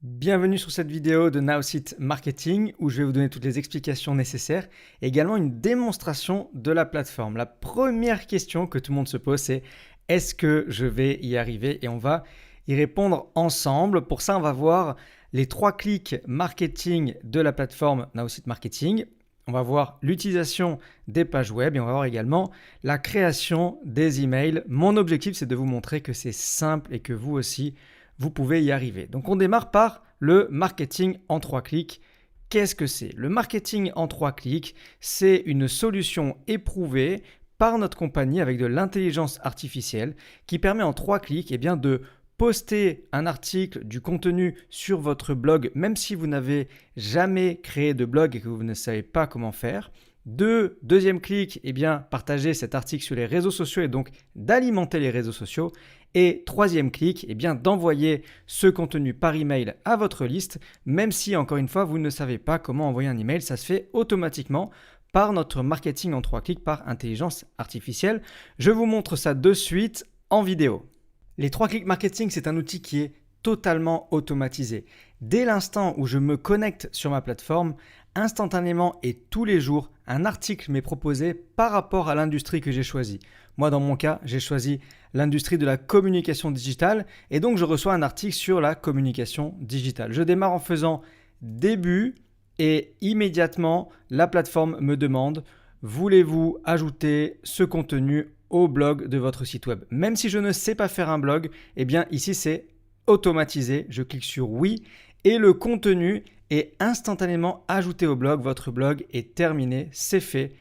Bienvenue sur cette vidéo de Nowsite Marketing où je vais vous donner toutes les explications nécessaires et également une démonstration de la plateforme. La première question que tout le monde se pose, c'est est-ce que je vais y arriver? Et on va y répondre ensemble. Pour ça, on va voir les 3 clics marketing de la plateforme Nowsite Marketing. On va voir l'utilisation des pages web et on va voir également la création des emails. Mon objectif, c'est de vous montrer que c'est simple et que vous aussi, vous pouvez y arriver. Donc, on démarre par le marketing en 3 clics. Qu'est-ce que c'est? Le marketing en 3 clics, c'est une solution éprouvée par notre compagnie avec de l'intelligence artificielle qui permet en 3 clics de poster un article, du contenu sur votre blog, même si vous n'avez jamais créé de blog et que vous ne savez pas comment faire. Deuxième clic, partager cet article sur les réseaux sociaux et donc d'alimenter les réseaux sociaux. Et troisième clic, d'envoyer ce contenu par email à votre liste, même si encore une fois, vous ne savez pas comment envoyer un email, ça se fait automatiquement par notre marketing en 3 clics par intelligence artificielle. Je vous montre ça de suite en vidéo. Les 3 clics marketing, c'est un outil qui est totalement automatisé. Dès l'instant où je me connecte sur ma plateforme, instantanément et tous les jours, un article m'est proposé par rapport à l'industrie que j'ai choisie. Moi, dans mon cas, j'ai choisi l'industrie de la communication digitale et donc je reçois un article sur la communication digitale. Je démarre en faisant début et immédiatement, la plateforme me demande « Voulez-vous ajouter ce contenu au blog de votre site web ?» Même si je ne sais pas faire un blog, ici c'est automatisé. Je clique sur « Oui » et le contenu est instantanément ajouté au blog. Votre blog est terminé, c'est fait.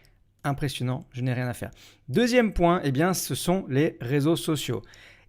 Impressionnant, je n'ai rien à faire. Deuxième point, ce sont les réseaux sociaux.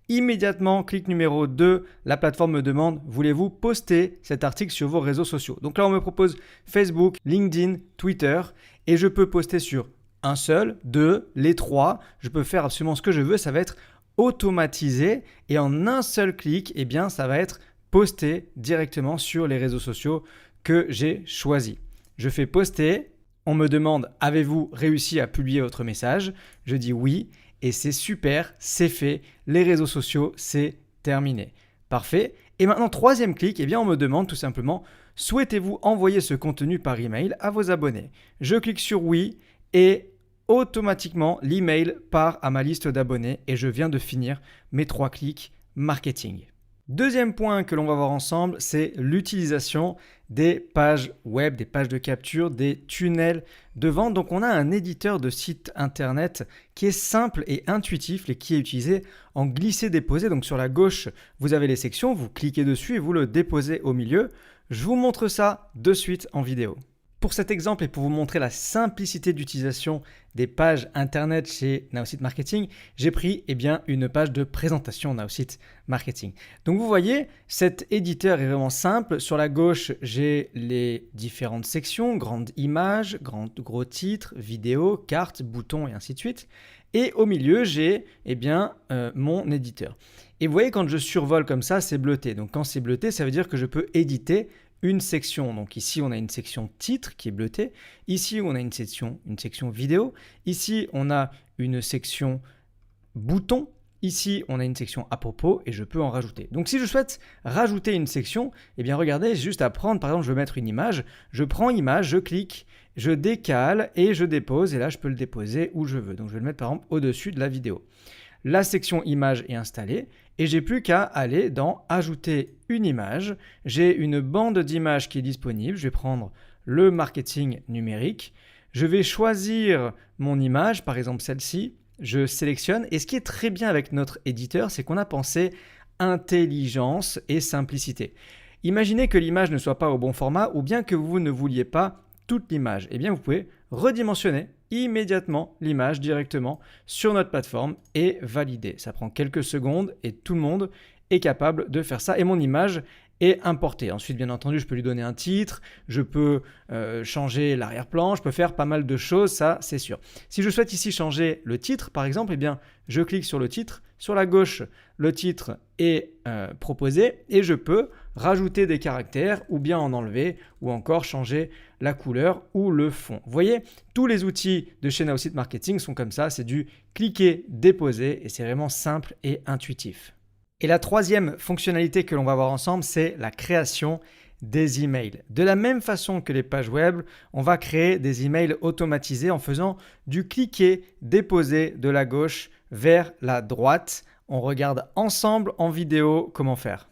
Immédiatement, clic numéro 2, la plateforme me demande « Voulez-vous poster cet article sur vos réseaux sociaux ?» Donc là, on me propose Facebook, LinkedIn, Twitter et je peux poster sur un seul, 2, les 3. Je peux faire absolument ce que je veux, ça va être automatisé et en un seul clic, ça va être posté directement sur les réseaux sociaux que j'ai choisis. Je fais poster. On me demande « Avez-vous réussi à publier votre message ?» Je dis « Oui » et c'est super, c'est fait. Les réseaux sociaux, c'est terminé. Parfait. Et maintenant, troisième clic, on me demande tout simplement « Souhaitez-vous envoyer ce contenu par email à vos abonnés ?» Je clique sur « Oui » et automatiquement, l'email part à ma liste d'abonnés et je viens de finir mes 3 clics marketing. Deuxième point que l'on va voir ensemble, c'est l'utilisation des pages web, des pages de capture, des tunnels de vente. Donc, on a un éditeur de site internet qui est simple et intuitif et qui est utilisé en glisser-déposer. Donc, sur la gauche, vous avez les sections, vous cliquez dessus et vous le déposez au milieu. Je vous montre ça de suite en vidéo. Pour cet exemple et pour vous montrer la simplicité d'utilisation des pages internet chez Nowsite Marketing, j'ai pris une page de présentation Nowsite Marketing. Donc vous voyez, cet éditeur est vraiment simple. Sur la gauche, j'ai les différentes sections, grande image, gros titre, vidéo, carte, bouton et ainsi de suite. Et au milieu, j'ai mon éditeur. Et vous voyez, quand je survole comme ça, c'est bleuté. Donc quand c'est bleuté, ça veut dire que je peux éditer une section. Donc ici, on a une section titre qui est bleutée. Ici, on a une section vidéo. Ici, on a une section bouton. Ici, on a une section à propos et je peux en rajouter. Donc, si je souhaite rajouter une section, regardez, j'ai juste à prendre, par exemple, je veux mettre une image. Je prends image, je clique, je décale et je dépose. Et là, je peux le déposer où je veux. Donc, je vais le mettre, par exemple, au-dessus de la vidéo. La section image est installée et j'ai plus qu'à aller dans ajouter une image. J'ai une bande d'images qui est disponible. Je vais prendre le marketing numérique. Je vais choisir mon image, par exemple celle-ci. Je sélectionne et ce qui est très bien avec notre éditeur, c'est qu'on a pensé intelligence et simplicité. Imaginez que l'image ne soit pas au bon format ou bien que vous ne vouliez pas toute l'image. Vous pouvez redimensionner immédiatement l'image directement sur notre plateforme et valider. Ça prend quelques secondes et tout le monde est capable de faire ça et mon image est importée. Ensuite, bien entendu, je peux lui donner un titre, je peux changer l'arrière-plan, je peux faire pas mal de choses, ça c'est sûr. Si je souhaite ici changer le titre, par exemple, je clique sur le titre. Sur la gauche, le titre est proposé et je peux rajouter des caractères ou bien en enlever ou encore changer la couleur ou le fond. Vous voyez, tous les outils de chez Nowsite Marketing sont comme ça, c'est du cliquer, déposer et c'est vraiment simple et intuitif. Et la troisième fonctionnalité que l'on va voir ensemble, c'est la création des emails. De la même façon que les pages web, on va créer des emails automatisés en faisant du cliquer, déposer de la gauche vers la droite. On regarde ensemble en vidéo comment faire.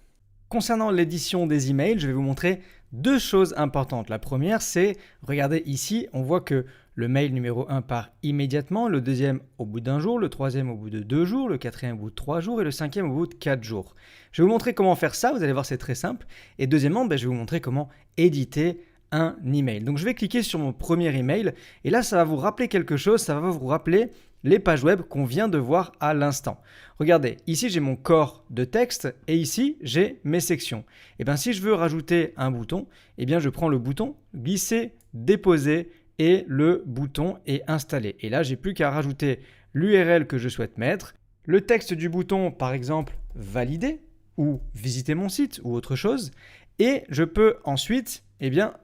Concernant l'édition des emails, je vais vous montrer deux choses importantes. La première, c'est, regardez ici, on voit que le mail numéro 1 part immédiatement, le deuxième au bout d'un jour, le troisième au bout de 2 jours, le quatrième au bout de 3 jours et le cinquième au bout de 4 jours. Je vais vous montrer comment faire ça, vous allez voir c'est très simple. Et deuxièmement, je vais vous montrer comment éditer un email. Donc je vais cliquer sur mon premier email et là ça va vous rappeler quelque chose, ça va vous rappeler les pages web qu'on vient de voir à l'instant. Regardez, ici j'ai mon corps de texte et ici j'ai mes sections. Et bien si je veux rajouter un bouton, je prends le bouton glisser, déposer et le bouton est installé. Et là j'ai plus qu'à rajouter l'URL que je souhaite mettre, le texte du bouton par exemple valider ou visiter mon site ou autre chose et je peux ensuite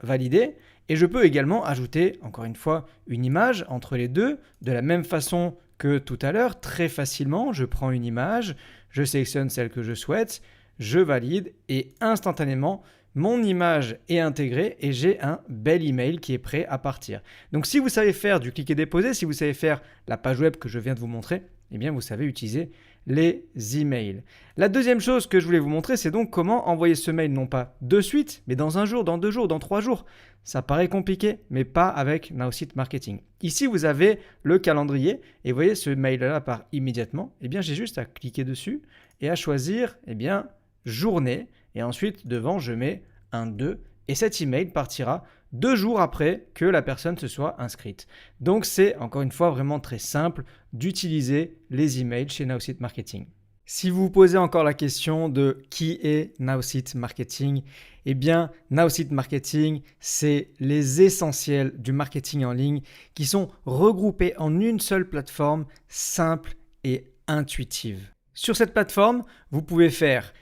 valider. Et je peux également ajouter, encore une fois, une image entre les deux, de la même façon que tout à l'heure, très facilement. Je prends une image, je sélectionne celle que je souhaite, je valide et instantanément, mon image est intégrée et j'ai un bel email qui est prêt à partir. Donc si vous savez faire du cliquer déposer, si vous savez faire la page web que je viens de vous montrer, vous savez utiliser les emails. La deuxième chose que je voulais vous montrer, c'est donc comment envoyer ce mail non pas de suite, mais dans un jour, dans 2 jours, dans 3 jours. Ça paraît compliqué, mais pas avec Nowsite Marketing. Ici, vous avez le calendrier et vous voyez ce mail-là part immédiatement. J'ai juste à cliquer dessus et à choisir journée. Et ensuite, devant, je mets un 2 et cet email partira 2 jours après que la personne se soit inscrite. Donc, c'est encore une fois vraiment très simple d'utiliser les emails chez Nowsite Marketing. Si vous vous posez encore la question de qui est Nowsite Marketing, Nowsite Marketing, c'est les essentiels du marketing en ligne qui sont regroupés en une seule plateforme simple et intuitive. Sur cette plateforme, vous pouvez faire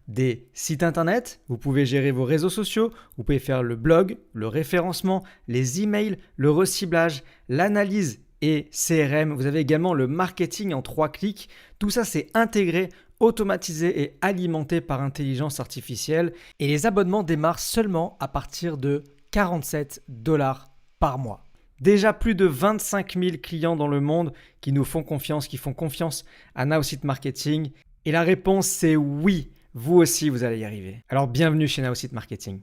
des sites internet, vous pouvez gérer vos réseaux sociaux, vous pouvez faire le blog, le référencement, les emails, le reciblage, l'analyse et CRM. Vous avez également le marketing en 3 clics. Tout ça, c'est intégré, automatisé et alimenté par intelligence artificielle. Et les abonnements démarrent seulement à partir de 47 $ par mois. Déjà plus de 25 000 clients dans le monde qui nous font confiance, qui font confiance à Nowsite Marketing. Et la réponse, c'est oui. Vous aussi, vous allez y arriver. Alors, bienvenue chez Nowsite Marketing.